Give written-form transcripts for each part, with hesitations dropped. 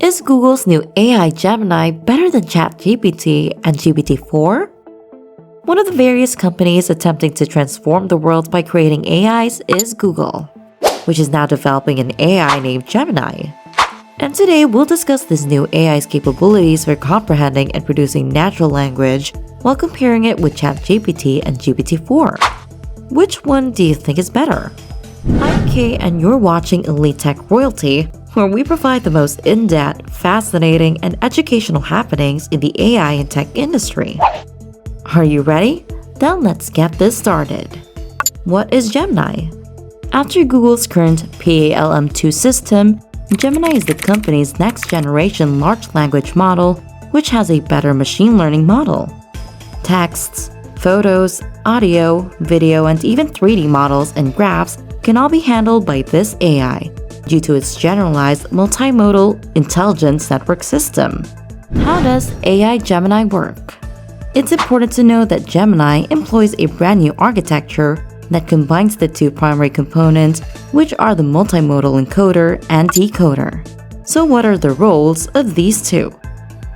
Is Google's new AI Gemini better than ChatGPT and GPT-4? One of the various companies attempting to transform the world by creating AIs is Google, which is now developing an AI named Gemini. And today we'll discuss this new AI's capabilities for comprehending and producing natural language while comparing it with ChatGPT and GPT-4. Which one do you think is better? I'm Kay and you're watching Elite Tech Royalty, where we provide the most in-depth, fascinating, and educational happenings in the AI and tech industry. Are you ready? Then let's get this started. What is Gemini? After Google's current PaLM2 system, Gemini is the company's next-generation large language model, which has a better machine learning model. Texts, photos, audio, video, and even 3D models and graphs can all be handled by this AI due to its generalized multimodal intelligence network system. How does AI Gemini work? It's important to know that Gemini employs a brand new architecture that combines the two primary components, which are the multimodal encoder and decoder. So what are the roles of these two?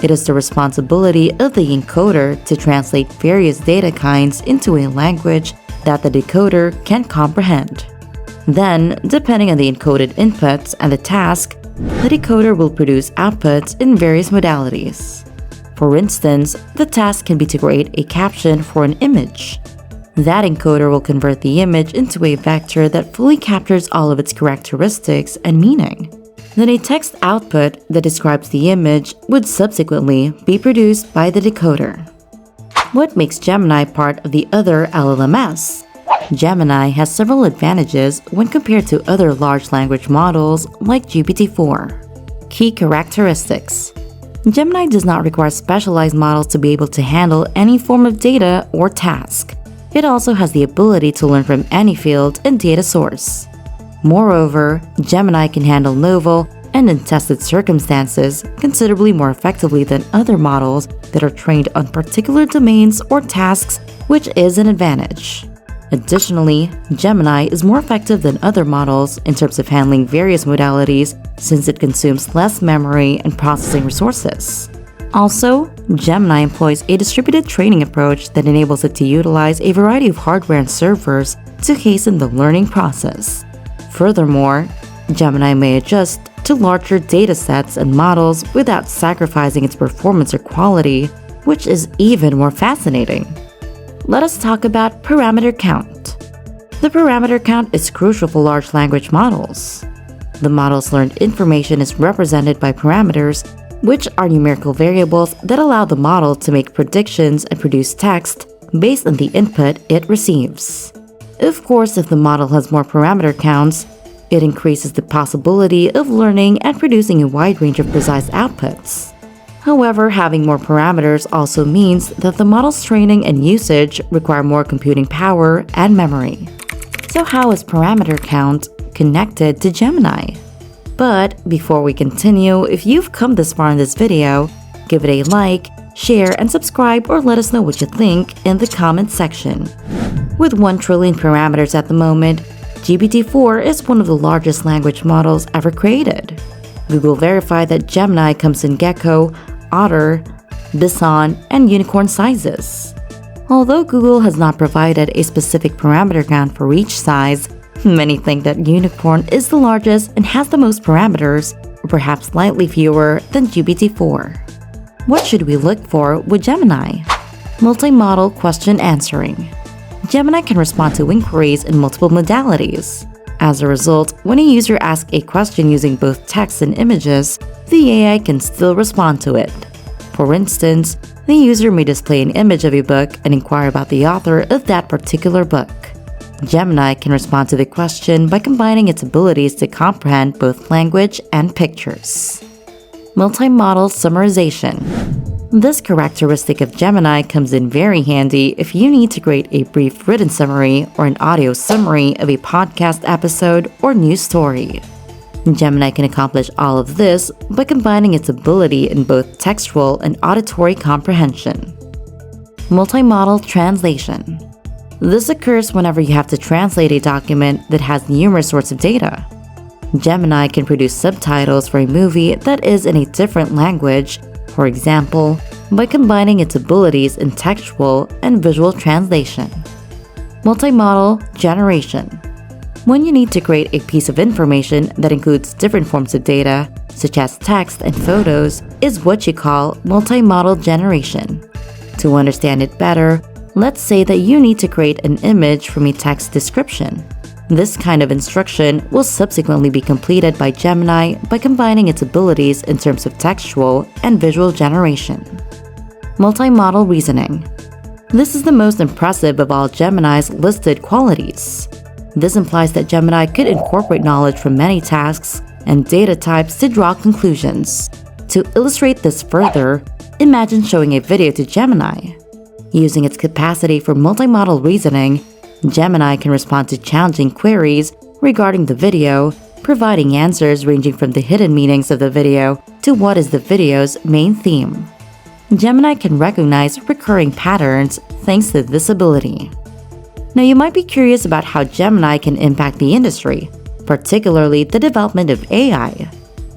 It is the responsibility of the encoder to translate various data kinds into a language that the decoder can comprehend. Then, depending on the encoded inputs and the task, the decoder will produce outputs in various modalities. For instance, the task can be to create a caption for an image. That encoder will convert the image into a vector that fully captures all of its characteristics and meaning. Then a text output that describes the image would subsequently be produced by the decoder. What makes Gemini part of the other LLMs? Gemini has several advantages when compared to other large language models like GPT-4. Key characteristics. Gemini does not require specialized models to be able to handle any form of data or task. It also has the ability to learn from any field and data source. Moreover, Gemini can handle novel and untested circumstances considerably more effectively than other models that are trained on particular domains or tasks, which is an advantage. Additionally, Gemini is more effective than other models in terms of handling various modalities since it consumes less memory and processing resources. Also, Gemini employs a distributed training approach that enables it to utilize a variety of hardware and servers to hasten the learning process. Furthermore, Gemini may adjust to larger datasets and models without sacrificing its performance or quality, which is even more fascinating. Let us talk about parameter count. The parameter count is crucial for large language models. The model's learned information is represented by parameters, which are numerical variables that allow the model to make predictions and produce text based on the input it receives. Of course, if the model has more parameter counts, it increases the possibility of learning and producing a wide range of precise outputs. However, having more parameters also means that the model's training and usage require more computing power and memory. So how is parameter count connected to Gemini? But before we continue, if you've come this far in this video, give it a like, share, and subscribe, or let us know what you think in the comments section. With 1 trillion parameters at the moment, GPT-4 is one of the largest language models ever created. Google verified that Gemini comes in gecko, otter, bison, and unicorn sizes. Although Google has not provided a specific parameter count for each size, many think that unicorn is the largest and has the most parameters, or perhaps slightly fewer than GPT-4. What should we look for with Gemini? Multimodal question answering. Gemini can respond to inquiries in multiple modalities. As a result, when a user asks a question using both text and images, the AI can still respond to it. For instance, the user may display an image of a book and inquire about the author of that particular book. Gemini can respond to the question by combining its abilities to comprehend both language and pictures. Multimodal summarization. This characteristic of Gemini comes in very handy if you need to create a brief written summary or an audio summary of a podcast episode or news story. Gemini can accomplish all of this by combining its ability in both textual and auditory comprehension. Multimodal translation. This occurs whenever you have to translate a document that has numerous sorts of data. Gemini can produce subtitles for a movie that is in a different language, for example, by combining its abilities in textual and visual translation. Multimodal generation. When you need to create a piece of information that includes different forms of data, such as text and photos, is what you call multimodal generation. To understand it better, let's say that you need to create an image from a text description. This kind of instruction will subsequently be completed by Gemini by combining its abilities in terms of textual and visual generation. Multimodal reasoning. This is the most impressive of all Gemini's listed qualities. This implies that Gemini could incorporate knowledge from many tasks and data types to draw conclusions. To illustrate this further, imagine showing a video to Gemini. Using its capacity for multimodal reasoning, Gemini can respond to challenging queries regarding the video, providing answers ranging from the hidden meanings of the video to what is the video's main theme. Gemini can recognize recurring patterns thanks to this ability. Now, you might be curious about how Gemini can impact the industry, particularly the development of AI.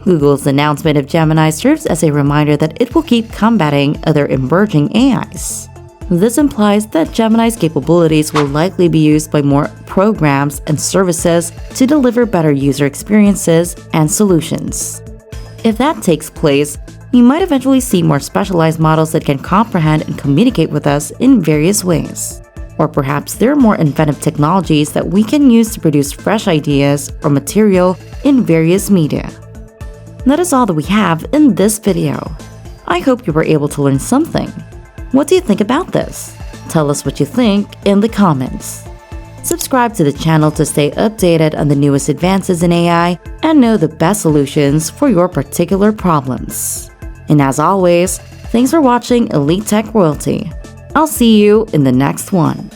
Google's announcement of Gemini serves as a reminder that it will keep combating other emerging AIs. This implies that Gemini's capabilities will likely be used by more programs and services to deliver better user experiences and solutions. If that takes place, we might eventually see more specialized models that can comprehend and communicate with us in various ways. Or perhaps there are more inventive technologies that we can use to produce fresh ideas or material in various media. That is all that we have in this video. I hope you were able to learn something. What do you think about this? Tell us what you think in the comments. Subscribe to the channel to stay updated on the newest advances in AI and know the best solutions for your particular problems. And as always, thanks for watching Elite Tech Royalty. I'll see you in the next one.